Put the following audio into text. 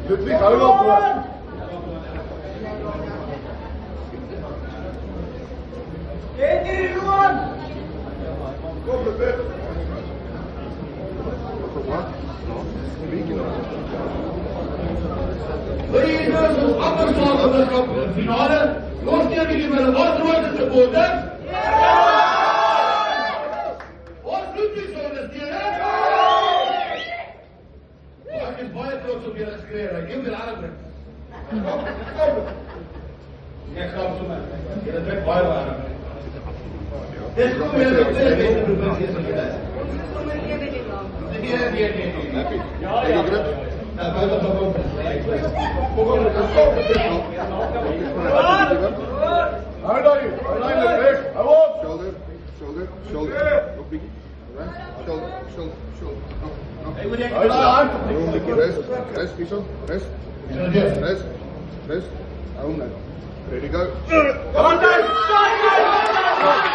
Ludwig, hou op hoor. Get it, Luan! Kom Ludwig. Verenigde Appelslagenschap in de finale. Lorstaan jullie met een antwoord supporters? Wat doet u zo ondersteunen? Ik ben baie trots op jullie gekregen. Ik heb jullie aangebracht. Ik ga op zo'n jullie bent baie waar. Dit is goed weer op de provincie van jullie. Nee. Ja. Nou, buiten gewoon. Hou daar je. Ludwig. Hou op. Shoulder. Nog biggie. Shoulder. Hou daar aan. Rest, Kiesel. Rest. Hou hem. Ready, go. Come on, guys!